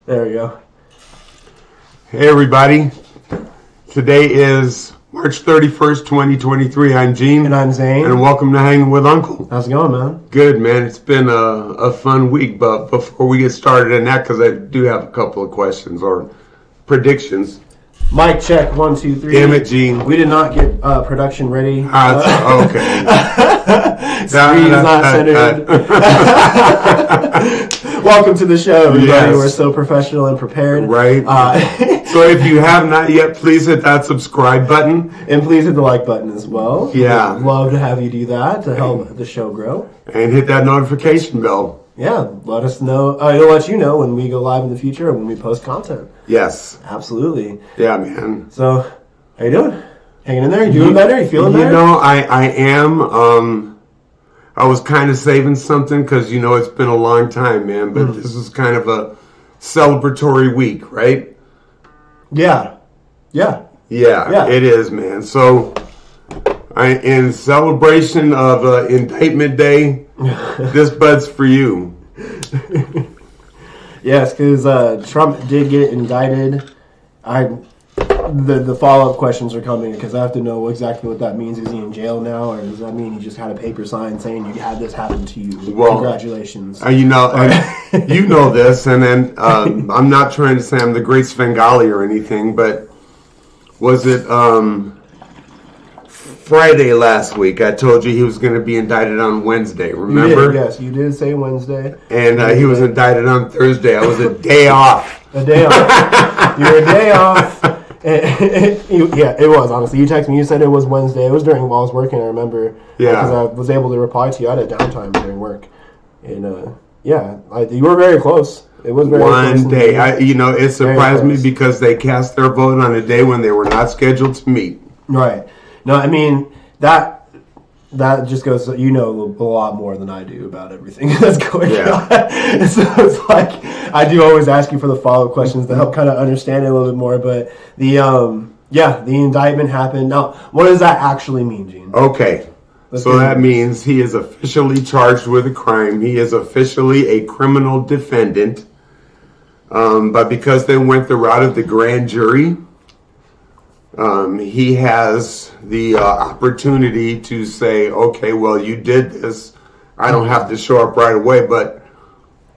There we go. Hey everybody, today is March 31st, 2023. I'm Gene. And I'm Zane. And welcome to Hanging with Uncle. How's it going, man? Good, man. It's been a fun week, but before we get started in that, because I do have a couple of questions or predictions. Mic check, 1, 2, 3. Damn it, Gene. We did not get production ready. Okay. Screen is not centered. Welcome to the show, everybody. Yes. We're so professional and prepared. Right. So if you have not yet, please hit that subscribe button. And please hit the like button as well. Yeah. We'd love to have you do that to help the show grow. And hit that notification bell. Yeah, let us know. It'll let you know when we go live in the future and when we post content. Yes. Absolutely. Yeah, man. So, how you doing? Hanging in there? You doing better? You feeling better? You know, I am. I was kind of saving something because, you know, it's been a long time, man. But this is kind of a celebratory week, right? Yeah, it is, man. So, in celebration of Indictment Day, this bud's for you. Yes, because Trump did get indicted. The follow-up questions are coming because I have to know exactly what that means. Is he in jail now, or does that mean he just had a paper sign saying you had this happen to you? Well, congratulations. You know this, and then I'm not trying to say I'm the great Svengali or anything, but was it Friday last week? I told you he was going to be indicted on Wednesday. Remember? You did, yes, you did say Wednesday, and he was indicted on Thursday. I was a day off. A day off. You were a day off. Yeah, it was, honestly. You texted me, you said it was Wednesday. It was while I was working, I remember. Yeah. Because I was able to reply to you. I had a downtime during work. And, you were very close. It was very close. One day. It surprised me because they cast their vote on a day when they were not scheduled to meet. Right. No, I mean, that just goes, you know a lot more than I do about everything that's going on. So it's like, I do always ask you for the follow-up questions to help kind of understand it a little bit more. But the indictment happened. Now, what does that actually mean, Gene? Okay. That means he is officially charged with a crime. He is officially a criminal defendant. But because they went the route of the grand jury, he has the opportunity to say, okay, well, you did this. I don't have to show up right away, but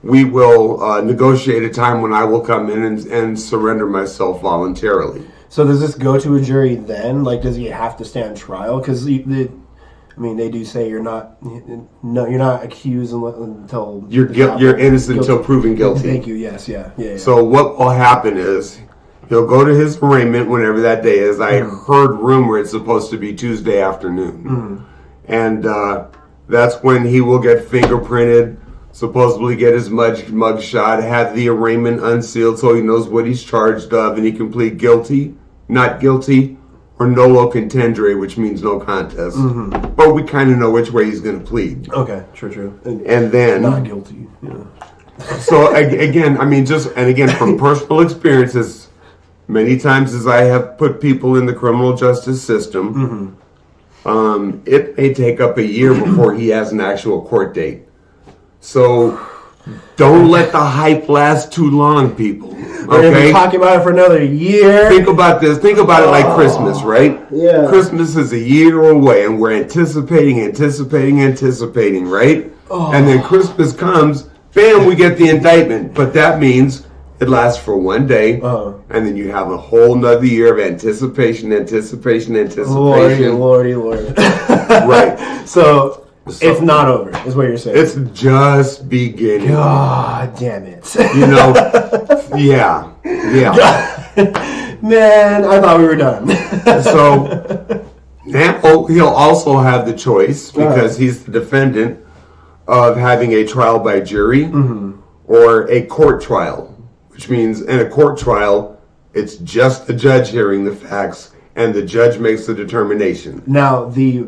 we will negotiate a time when I will come in and surrender myself voluntarily. So does this go to a jury then? Like, does he have to stand trial? Because they do say you're not accused until you're innocent until proven guilty. Thank you. Yes. Yeah. So what will happen is he'll go to his arraignment whenever that day is. I heard rumor it's supposed to be Tuesday afternoon. And that's when he will get fingerprinted, supposedly get his mug shot, have the arraignment unsealed so he knows what he's charged of, and he can plead guilty, not guilty, or nolo contendere, which means no contest. But we kind of know which way he's going to plead. Okay, true. And then... Not guilty. Yeah. So, again, from personal experiences... Many times as I have put people in the criminal justice system, it may take up a year before he has an actual court date. So don't let the hype last too long, people. Okay? We're going to be talking about it for another year. Think about this. Think about it like Christmas, right? Yeah. Christmas is a year away, and we're anticipating, right? Oh. And then Christmas comes, bam, we get the indictment. But that means... it lasts for one day, and then you have a whole nother year of anticipation. Lordy. Right. So it's not over, is what you're saying. It's just beginning. God damn it. Yeah. Man, I thought we were done. So now he'll also have the choice, because he's the defendant, of having a trial by jury or a court trial. Which means in a court trial, it's just the judge hearing the facts, and the judge makes the determination. Now, the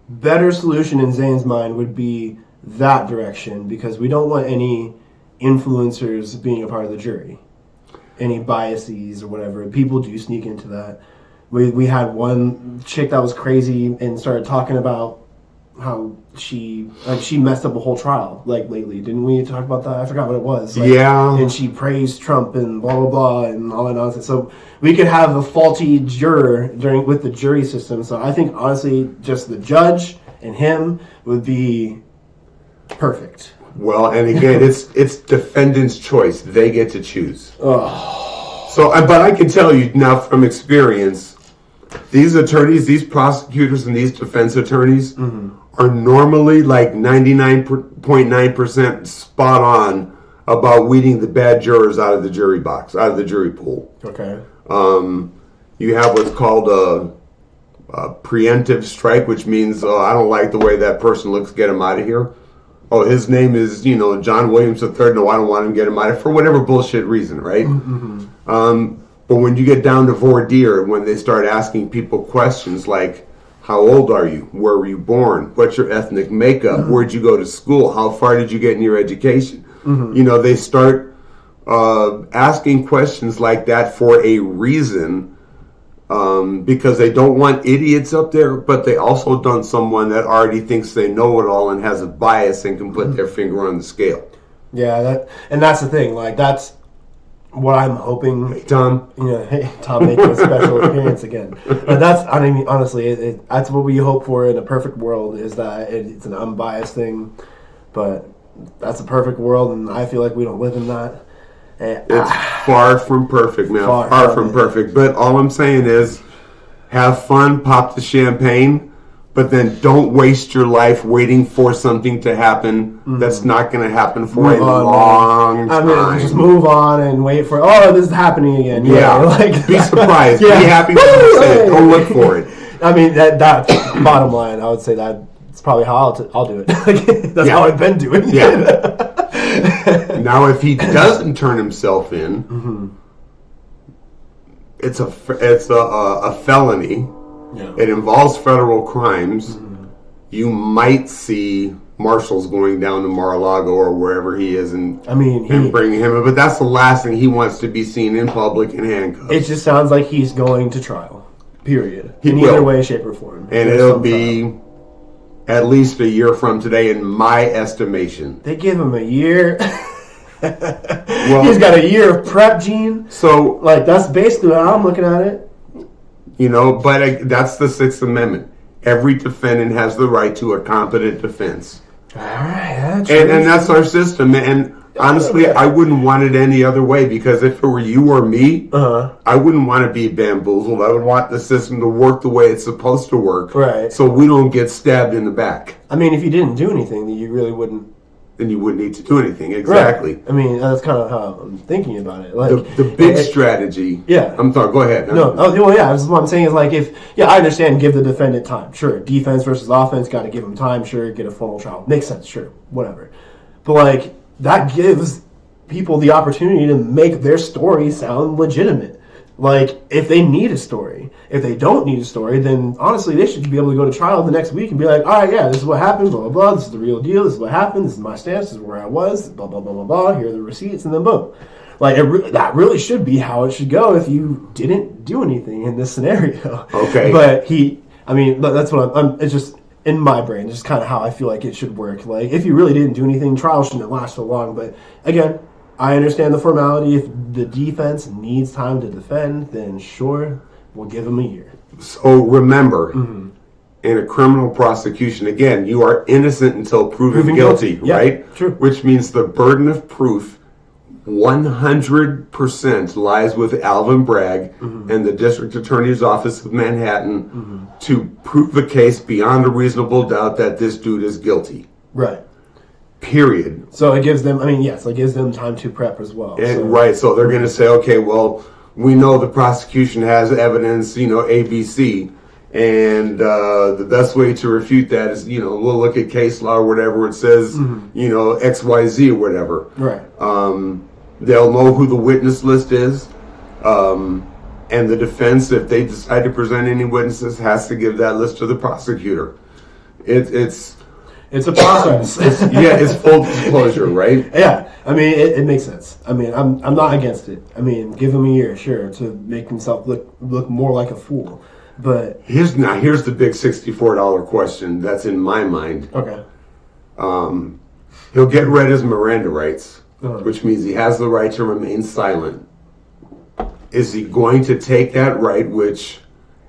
better solution in Zane's mind would be that direction, because we don't want any influencers being a part of the jury. Any biases or whatever. People do sneak into that. We had one chick that was crazy and started talking about she messed up a whole trial lately. Didn't we talk about that? I forgot what it was. Yeah. And she praised Trump and blah blah blah and all that nonsense. So we could have a faulty juror with the jury system. So I think honestly, just the judge and him would be perfect. Well, and again, it's defendant's choice. They get to choose. Oh. So, but I can tell you now from experience, these attorneys, these prosecutors, and these defense attorneys are normally like 99.9% spot on about weeding the bad jurors out of the jury box, out of the jury pool. Okay. You have what's called a preemptive strike, which means I don't like the way that person looks, get him out of here. Oh, his name is, John Williams III. No, I don't want him to get him out of here for whatever bullshit reason, right? But when you get down to voir dire, when they start asking people questions like, how old are you? Where were you born? What's your ethnic makeup? Where'd you go to school? How far did you get in your education? They start asking questions like that for a reason, because they don't want idiots up there, but they also don't want someone that already thinks they know it all and has a bias and can put their finger on the scale. Yeah, that's the thing. Like, that's what I'm hoping. Hey, Tom. Hey, Tom making a special appearance again. But honestly, that's what we hope for in a perfect world, is that it's an unbiased thing. But that's a perfect world, and I feel like we don't live in that. It's far from perfect, man. Far from perfect. But all I'm saying is, have fun, pop the champagne, but then don't waste your life waiting for something to happen that's not going to happen for a long time. Just move on and wait for, this is happening again. Yeah. Be surprised. Be happy when you see it. Don't look for it. I mean, that bottom line, I would say that's probably how I'll do it. That's how I've been doing it. Yeah. Now, if he doesn't turn himself in, it's a felony. Yeah. It involves federal crimes. You might see marshals going down to Mar-a-Lago or wherever he is and bringing him in. But that's the last thing he wants to be seen in public in handcuffs. It just sounds like he's going to trial. Period. In either way, shape, or form. And it'll be at least a year from today, in my estimation. They give him a year. Well, he's got a year of prep, Gene. So, that's basically how I'm looking at it. But that's the Sixth Amendment. Every defendant has the right to a competent defense. All right, and that's our system. And honestly, I wouldn't want it any other way, because if it were you or me, I wouldn't want to be bamboozled. I would want the system to work the way it's supposed to work, right? So we don't get stabbed in the back. I mean, if you didn't do anything, then you really wouldn't. Then you wouldn't need to do anything. Exactly. Right. I mean, that's kind of how I'm thinking about it. The big strategy. Yeah. I'm sorry. Go ahead. No. That's what I'm saying is I understand. Give the defendant time. Sure. Defense versus offense. Got to give them time. Sure. Get a formal trial. Makes sense. Sure. Whatever. But that gives people the opportunity to make their story sound legitimate. If they need a story. If they don't need a story, then honestly, they should be able to go to trial the next week and be like, all right, yeah, this is what happened, blah, blah, blah. This is the real deal. This is what happened. This is my stance. This is where I was, blah, blah, blah, blah, blah. Here are the receipts, and then boom. That really should be how it should go if you didn't do anything in this scenario. Okay. But that's what it's just in my brain. It's just kind of how I feel like it should work. If you really didn't do anything, trial shouldn't last so long. But again, I understand the formality. If the defense needs time to defend, then sure, we'll give them a year. So remember, in a criminal prosecution, again, you are innocent until proven guilty, right? Yeah, true. Which means the burden of proof 100% lies with Alvin Bragg and the District Attorney's Office of Manhattan to prove a case beyond a reasonable doubt that this dude is guilty. Right. Period. So it gives them, it gives them time to prep as well. Right, so they're going to say, okay, well, we know the prosecution has evidence, ABC, and the best way to refute that is, we'll look at case law or whatever it says, XYZ or whatever. Right. They'll know who the witness list is, and the defense, if they decide to present any witnesses, has to give that list to the prosecutor. It's a process. It's full disclosure, right? Yeah, it makes sense. I'm not against it. Give him a year, sure, to make himself look more like a fool. But here's the big $64 question that's in my mind. Okay. He'll get read his Miranda rights, which means he has the right to remain silent. Is he going to take that right, which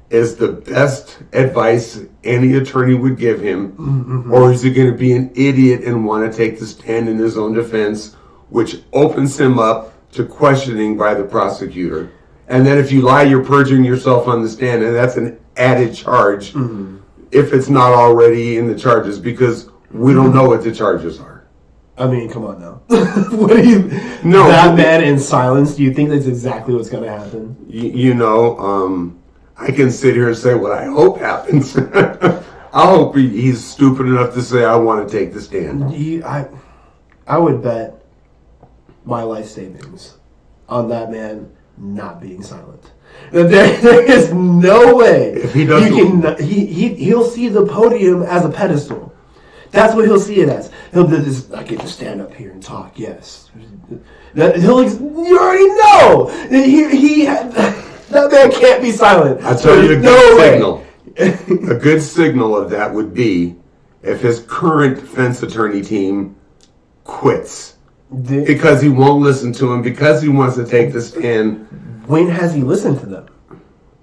is the best advice any attorney would give him, or is he going to be an idiot and want to take the stand in his own defense, which opens him up to questioning by the prosecutor? And then if you lie, you're perjuring yourself on the stand, and that's an added charge if it's not already in the charges, because we don't know what the charges are. I mean, come on now. What do you? No, that man in silence. Do you think that's exactly what's going to happen? I can sit here and say what I hope happens. I hope he's stupid enough to say, I want to take the stand. I would bet my life savings on that man not being silent. There is no way if he doesn't. He'll see the podium as a pedestal. That's what he'll see it as. He'll do this. I get to stand up here and talk. Yes. You already know. That man can't be silent. I'll tell you a good signal. A good signal of that would be if his current defense attorney team quits. Because he won't listen to him, because he wants to take the stand. When has he listened to them?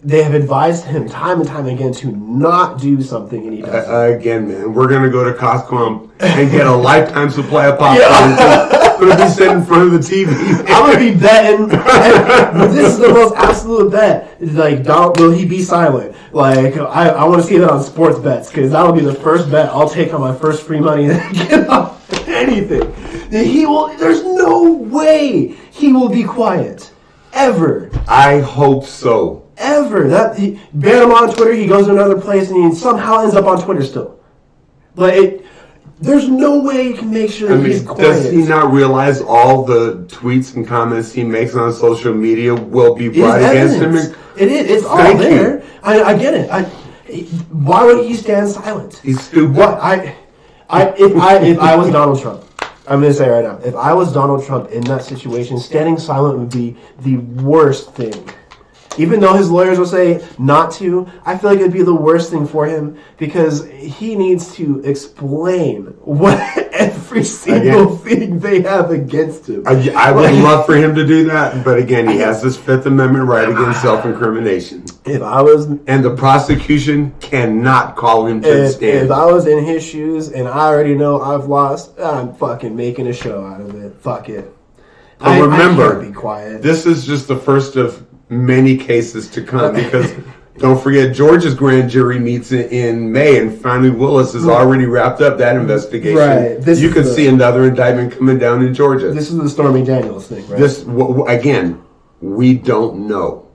They have advised him time and time again to not do something, and he does. Again, man, we're going to go to Costco and get a lifetime supply of popcorn. I'm going to be sitting in front of the TV. I'm going to be betting. This is the most absolute bet. Like, will he be silent? Like, I want to see that on sports bets, because that'll be the first bet I'll take on my first free money that I get off anything. There's no way he will be quiet. Ever. I hope so. Ever. Ban him on Twitter, he goes to another place, and he somehow ends up on Twitter still. There's no way you can make sure he's quiet. Does he not realize all the tweets and comments he makes on social media will be brought against him? It is. It's all there. I get it. Why would he stand silent? He's stupid. If I was Donald Trump, I'm going to say right now, if I was Donald Trump in that situation, standing silent would be the worst thing. Even though his lawyers will say not to, I feel like it'd be the worst thing for him, because he needs to explain what every single thing they have against him. I would love for him to do that, but again, he has this Fifth Amendment right against self-incrimination. And the prosecution cannot call him to the stand. If I was in his shoes and I already know I've lost, I'm fucking making a show out of it. Fuck it. But remember, I can't be quiet. This is just the first of many cases to come, because don't forget, Georgia's grand jury meets in May, and Fannie Willis has already wrapped up that investigation. Right. You could see another indictment coming down in Georgia. This is the Stormy Daniels thing, right? Again, we don't know.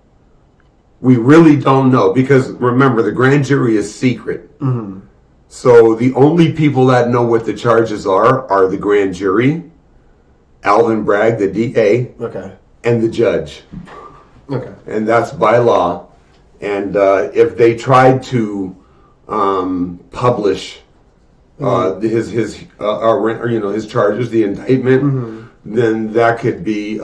We really don't know, because remember, the grand jury is secret. Mm-hmm. So the only people that know what the charges are the grand jury, Alvin Bragg, the DA, and the judge. Okay. And that's by law. And if they tried to publish his charges, the indictment, then that could be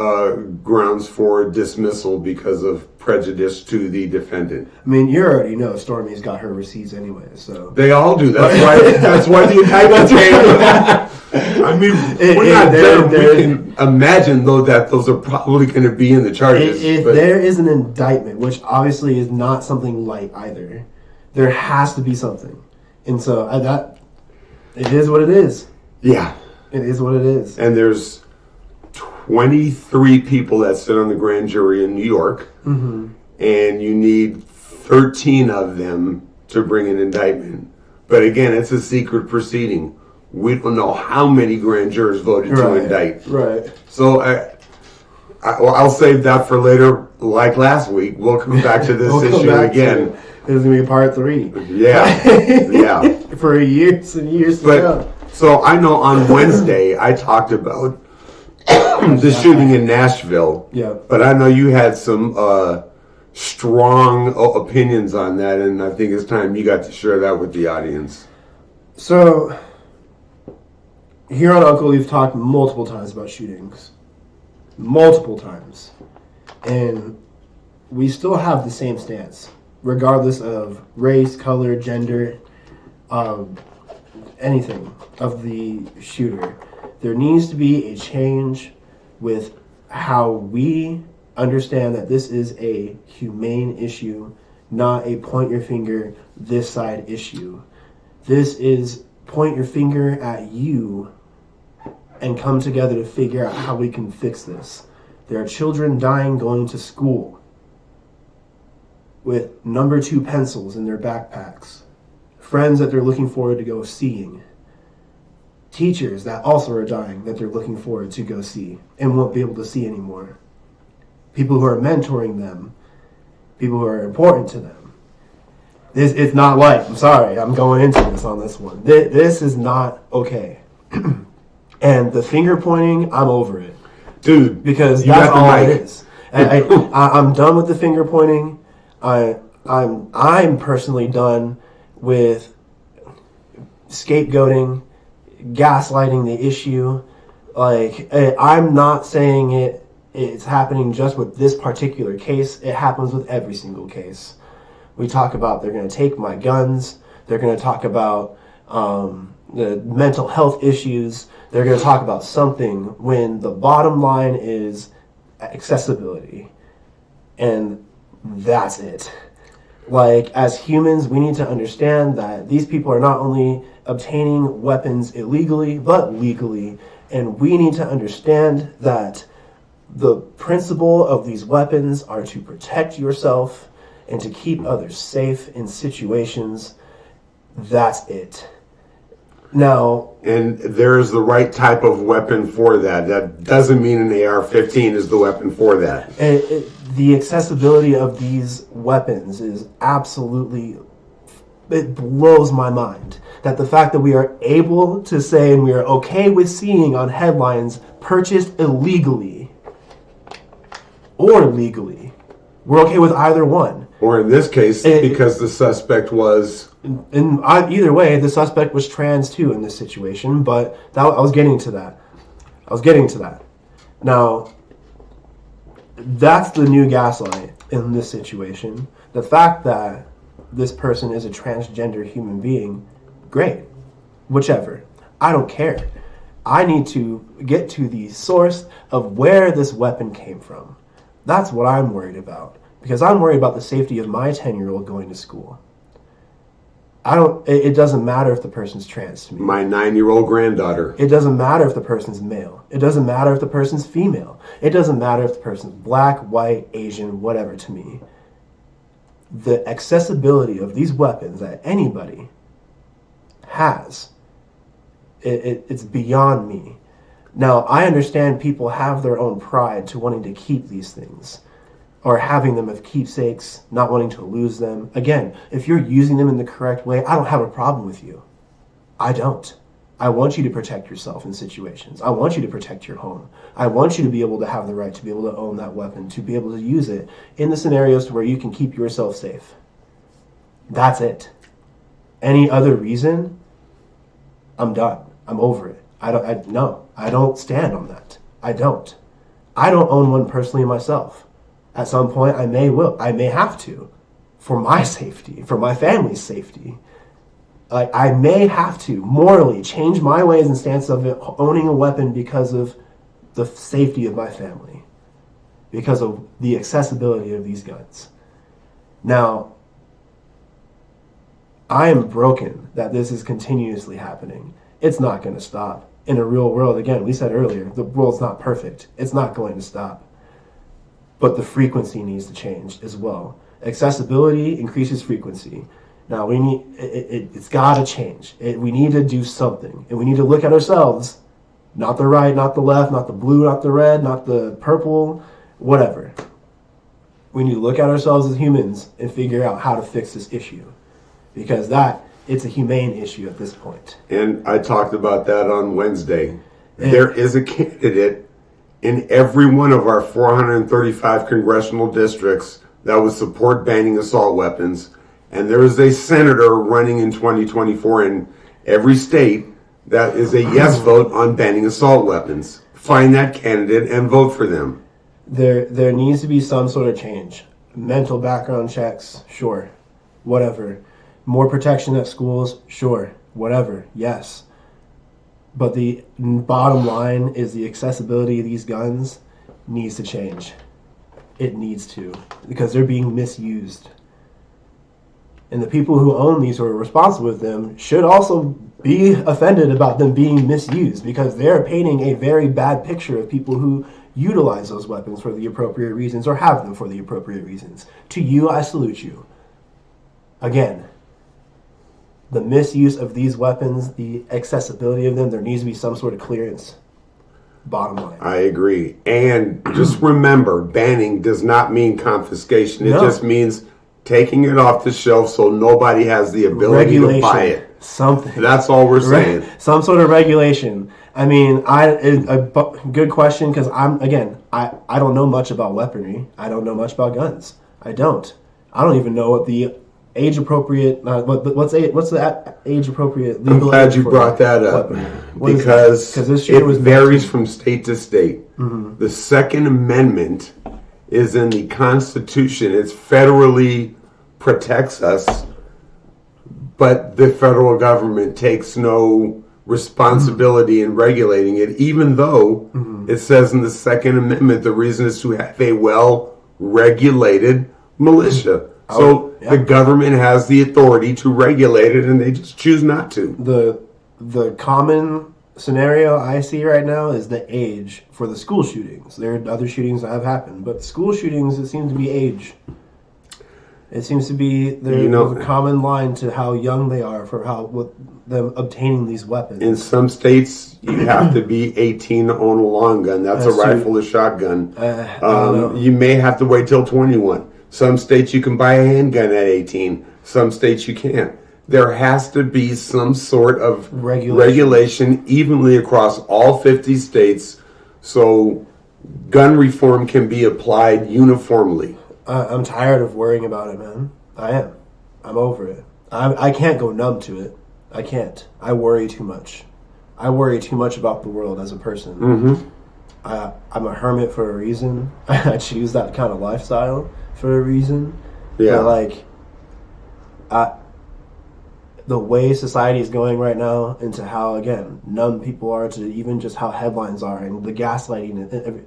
grounds for dismissal because of prejudice to the defendant. I mean, you already know Stormy's got her receipts anyway, so they all do. That's why the indictment came. I mean, we're not there. We can imagine, though, that those are probably going to be in the charges. If there is an indictment, which obviously is not something light either, there has to be something. And so it is what it is. Yeah. It is what it is. And there's 23 people that sit on the grand jury in New York, and you need 13 of them to bring an indictment. But again, it's a secret proceeding. We don't know how many grand jurors voted to indict. Right. So I'll save that for later. Like last week, we'll come back to this issue again. There's going to be part 3. Yeah. For years and years to come. So I know on Wednesday I talked about the shooting in Nashville. Yeah. But I know you had some strong opinions on that, and I think it's time you got to share that with the audience. So here on Uncle, we've talked multiple times about shootings. Multiple times. And we still have the same stance. regardless of race, color, gender, anything of the shooter. There needs to be a change with how we understand that this is a humane issue, not a point your finger this side issue. This is point your finger at you and come together to figure out how we can fix this. There are children dying going to school with number 2 pencils in their backpacks. Friends that they're looking forward to go seeing. Teachers that also are dying that they're looking forward to go see and won't be able to see anymore. People who are mentoring them. People who are important to them. It's not like, I'm sorry, I'm going into this on this one. This is not okay. And the finger pointing, I'm over it. Dude, because that's all it is. I'm done with the finger pointing. I'm personally done with scapegoating, gaslighting the issue. Like, I'm not saying it's happening just with this particular case. It happens with every single case. We talk about they're going to take my guns. They're going to talk about the mental health issues. They're going to talk about something when the bottom line is accessibility. And that's it. Like, as humans, we need to understand that these people are not only obtaining weapons illegally, but legally. And we need to understand that the principle of these weapons are to protect yourself and to keep others safe in situations. That's it. Now, and there's the right type of weapon for that. That doesn't mean an AR-15 is the weapon for that. The accessibility of these weapons is absolutely, it blows my mind. That the fact that we are able to say and we are okay with seeing on headlines purchased illegally or legally. We're okay with either one. Or in this case, because the suspect was... Either way, the suspect was trans too in this situation, but I was getting to that. Now, that's the new gaslight in this situation. The fact that this person is a transgender human being, great. Whichever. I don't care. I need to get to the source of where this weapon came from. That's what I'm worried about. Because I'm worried about the safety of my 10-year-old going to school. It doesn't matter if the person's trans to me. My 9-year-old granddaughter. It doesn't matter if the person's male. It doesn't matter if the person's female. It doesn't matter if the person's black, white, Asian, whatever to me. The accessibility of these weapons that anybody has, it's beyond me. Now, I understand people have their own pride to wanting to keep these things. Or having them as keepsakes, not wanting to lose them. Again, if you're using them in the correct way, I don't have a problem with you. I don't. I want you to protect yourself in situations. I want you to protect your home. I want you to be able to have the right to be able to own that weapon, to be able to use it in the scenarios to where you can keep yourself safe. That's it. Any other reason, I'm done. I'm over it. I don't stand on that. I don't own one personally myself. At some point, I may have to, for my safety, for my family's safety. Like, I may have to morally change my ways and stance of owning a weapon because of the safety of my family, because of the accessibility of these guns. Now, I am broken that this is continuously happening. It's not going to stop. In a real world, again, we said earlier, the world's not perfect. It's not going to stop. But the frequency needs to change as well. Accessibility increases frequency. Now it's got to change. We need to do something, and we need to look at ourselves, not the right, not the left, not the blue, not the red, not the purple, whatever. We need to look at ourselves as humans and figure out how to fix this issue, because it's a humane issue at this point. And I talked about that on Wednesday. There is a candidate in every one of our 435 congressional districts that would support banning assault weapons. And there is a senator running in 2024 in every state that is a yes vote on banning assault weapons. Find that candidate and vote for them. There needs to be some sort of change. mental background checks, sure, whatever. More protection at schools, sure, whatever, yes. But the bottom line is the accessibility of these guns needs to change. It needs to, because they're being misused. And the people who own these or are responsible with them should also be offended about them being misused, because they're painting a very bad picture of people who utilize those weapons for the appropriate reasons or have them for the appropriate reasons. To you, I salute you. Again, the misuse of these weapons, the accessibility of them, there needs to be some sort of clearance. Bottom line. I agree. And just remember, banning does not mean confiscation. It just means taking it off the shelf so nobody has the ability to buy it. Something. That's all we're saying. Some sort of regulation. I mean, good question, because I don't know much about weaponry. I don't know much about guns. I don't even know what the age appropriate. What's the age appropriate legal? I'm glad you brought that up, because it varies from state to state. Mm-hmm. The Second Amendment is in the Constitution. It federally protects us, but the federal government takes no responsibility in regulating it, even though it says in the Second Amendment the reason is to have a well-regulated militia. So the government has the authority to regulate it, and they just choose not to. The common scenario I see right now is the age for the school shootings. There are other shootings that have happened, but school shootings, it seems to be age. It seems to be there's a common line to how young they are for them obtaining these weapons. In some states, you have to be 18 to own a long gun. That's a rifle or shotgun. You may have to wait till 21. Some states you can buy a handgun at 18. Some states you can't. There has to be some sort of regulation evenly across all 50 states so gun reform can be applied uniformly. I'm tired of worrying about it, man. I am. I'm over it. I can't go numb to it. I can't. I worry too much. I worry too much about the world as a person. Mm-hmm. I'm a hermit for a reason. I choose that kind of lifestyle for a reason. Yeah. But the way society is going right now into how, again, numb people are to even just how headlines are and the gaslighting.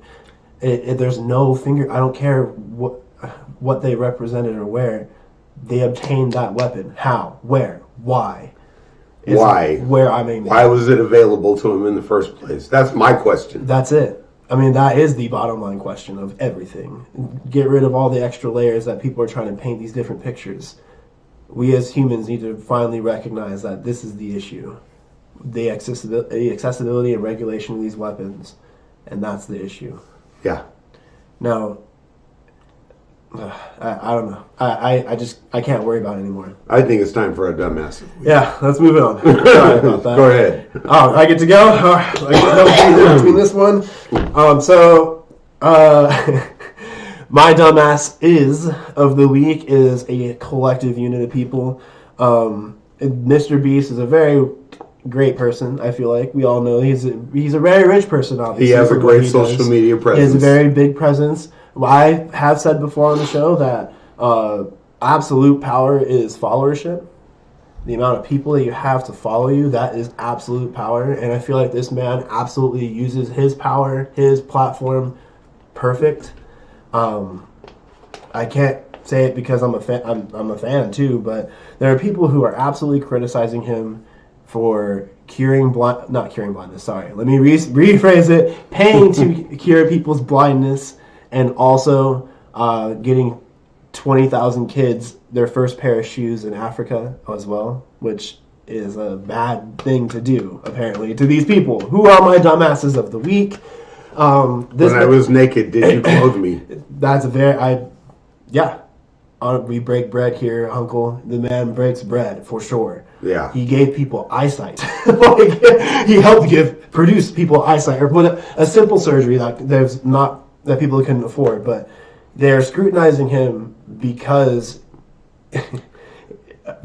There's no finger. I don't care what they represented or where they obtained that weapon. How? Where? Why? Why? Why was it available to him in the first place? That's my question. That's it. I mean, that is the bottom line question of everything. Get rid of all the extra layers that people are trying to paint these different pictures. We as humans need to finally recognize that this is the issue. The accessibility and regulation of these weapons. And that's the issue. Yeah. Now, I don't know. I can't worry about it anymore. I think it's time for a dumbass. Yeah, let's move it on. Sorry about that. Go ahead. Oh, I get to go? I get no breather between this one. My dumbass of the week is a collective unit of people. Mr. Beast is a very great person, I feel like. We all know he's a very rich person, obviously. He has a great social media presence. He has a very big presence. I have said before on the show that absolute power is followership. The amount of people that you have to follow you, that is absolute power. And I feel like this man absolutely uses his power, his platform, perfect. I can't say it because I'm a fan. I'm a fan too, but there are people who are absolutely criticizing him for not curing blindness. Sorry, let me rephrase it. Paying to cure people's blindness. And also getting 20,000 kids their first pair of shoes in Africa as well, which is a bad thing to do, apparently, to these people. Who are my dumbasses of the week? When I was naked, did you clothe me? That's we break bread here, Uncle. The man breaks bread, for sure. Yeah. He gave people eyesight. He helped produce people eyesight. Or a simple surgery that people couldn't afford, but they're scrutinizing him because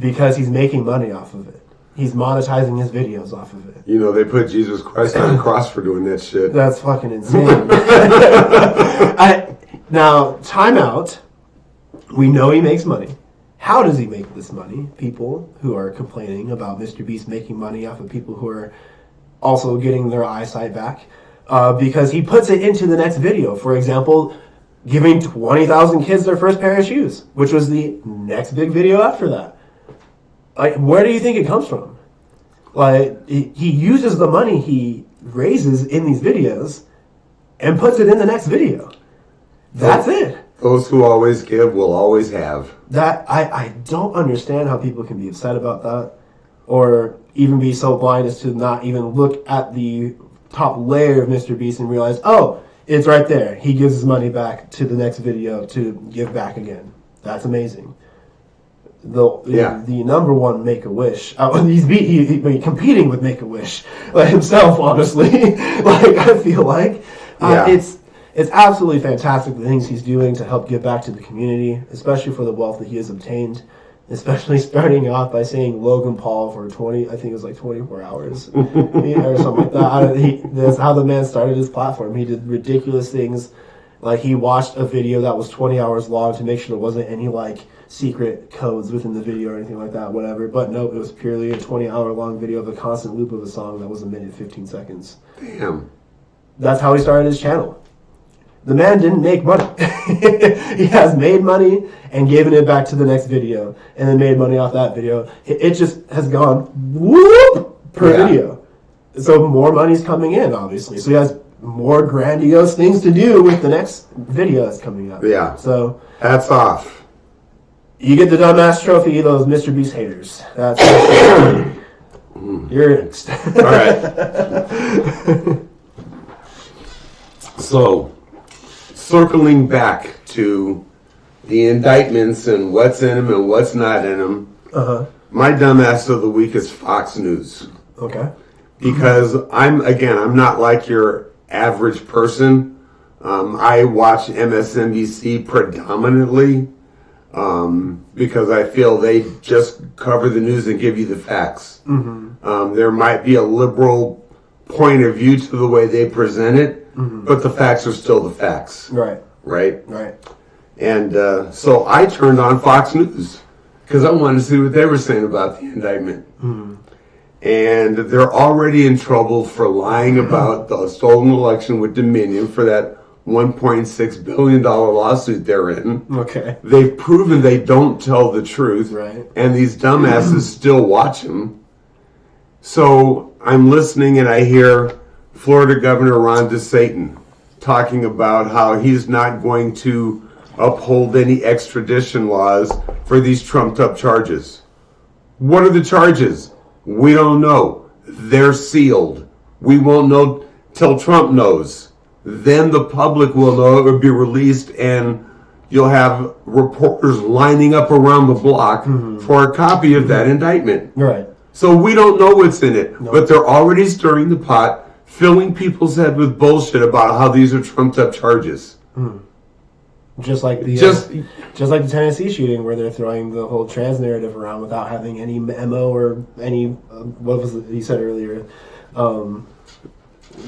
he's making money off of it. He's monetizing his videos off of it. You know, they put Jesus Christ on the cross for doing that shit. That's fucking insane. Now, time out. We know he makes money. How does he make this money? People who are complaining about Mr. Beast making money off of people who are also getting their eyesight back, because he puts it into the next video. For example, giving 20,000 kids their first pair of shoes, which was the next big video after that. Like, where do you think it comes from? Like, he uses the money he raises in these videos and puts it in the next video. That's it. Those who always give will always have. That I don't understand how people can be upset about that, or even be so blind as to not even look at the top layer of Mr. Beast and realize, oh, it's right there. He gives his money back to the next video to give back again. That's amazing. The number one Make-A-Wish. He's competing with Make-A-Wish like himself, honestly. Like, I feel like it's absolutely fantastic the things he's doing to help give back to the community, especially for the wealth that he has obtained. Especially starting off by saying Logan Paul for 24 hours or something like that. That's how the man started his platform. He did ridiculous things. Like, he watched a video that was 20 hours long to make sure there wasn't any, like, secret codes within the video or anything like that, whatever. But no, it was purely a 20-hour long video of a constant loop of a song that was a minute 15 seconds. Damn. That's how he started his channel. The man didn't make money. He has made money and given it back to the next video, and then made money off that video. It just has gone whoop per video. So more money's coming in, obviously. So he has more grandiose things to do with the next video that's coming up. Yeah. So hats off. You get the dumbass trophy, those Mr. Beast haters. That's you're next. All right. So, circling back to the indictments and what's in them and what's not in them, my dumbass of the week is Fox News. Okay. Because I'm not like your average person. I watch MSNBC predominantly because I feel they just cover the news and give you the facts. There might be a liberal point of view to the way they present it, but the facts are still the facts. Right. And so I turned on Fox News because I wanted to see what they were saying about the indictment. And they're already in trouble for lying about the stolen election with Dominion for that $1.6 billion lawsuit they're in. Okay. They've proven they don't tell the truth. Right. And these dumbasses still watch them. So I'm listening and I hear Florida Governor Ron DeSantis talking about how he's not going to uphold any extradition laws for these trumped up charges. What are the charges? We don't know. They're sealed. We won't know till Trump knows. Then the public will know. It will be released and you'll have reporters lining up around the block for a copy of that indictment. Right. So we don't know what's in it, but they're already stirring the pot, filling people's head with bullshit about how these are trumped up charges. Just like the Tennessee shooting, where they're throwing the whole trans narrative around without having any memo or any what was it you said earlier?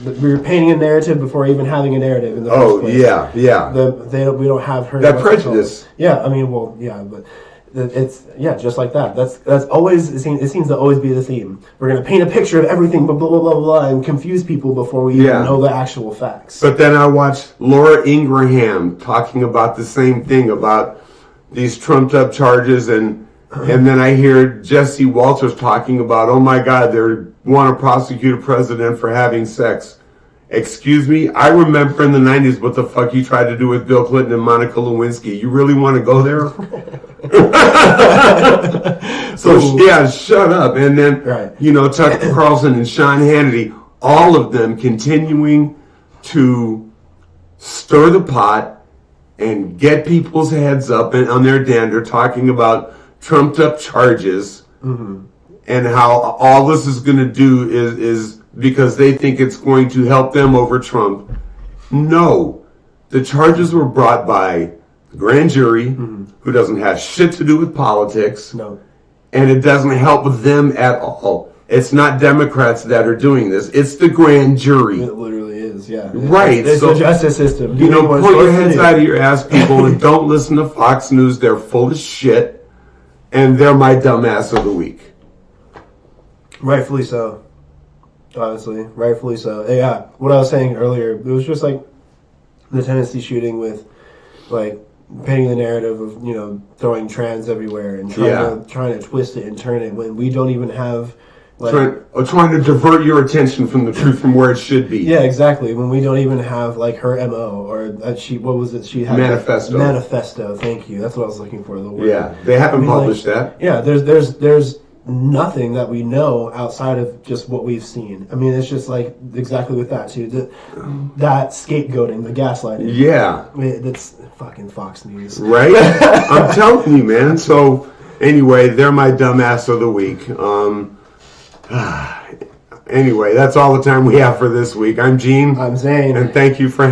We were painting a narrative before even having a narrative in the first place. We don't have her. That prejudice. Yeah, I mean, well, yeah, but it's just like that. That's always it seems to always be the theme. We're gonna paint a picture of everything, blah blah blah blah blah, and confuse people before we even know the actual facts. But then I watched Laura Ingraham talking about the same thing about these trumped up charges, and then I hear Jesse Walters talking about, oh my God, they want to prosecute a president for having sex. Excuse me, I remember in the 90s what the fuck you tried to do with Bill Clinton and Monica Lewinsky. You really want to go there? So shut up. And then, Tucker Carlson and Sean Hannity, all of them continuing to stir the pot and get people's heads up and on their dander, talking about trumped up charges and how all this is going to do is because they think it's going to help them over Trump. No. The charges were brought by the grand jury, who doesn't have shit to do with politics. No. And it doesn't help them at all. It's not Democrats that are doing this. It's the grand jury. It literally is. is. Yeah, Right. It's So, the justice system. you know, Doing what it's pull your supposed to heads do. out of your ass, people, and don't listen to Fox News. They're full of shit, and they're my dumbass of the week. Rightfully so. Honestly, rightfully so. Yeah, what I was saying earlier, it was just like the Tennessee shooting with, like, painting the narrative of, you know, throwing trans everywhere and trying to twist it and turn it when we don't even have, like, Trying to divert your attention from the truth from where it should be. yeah, exactly. When we don't even have, like, her MO or what was it? She had Manifesto. Manifesto. Thank you. That's what I was looking for. The word. Yeah, they haven't published that. Yeah, there's nothing that we know outside of just what we've seen. I mean, it's just like exactly with that too. That scapegoating, the gaslighting. Yeah. That's fucking Fox News. Right? I'm telling you, man. So, anyway, they're my dumbass of the week. Anyway, that's all the time we have for this week. I'm Gene. I'm Zane. And thank you for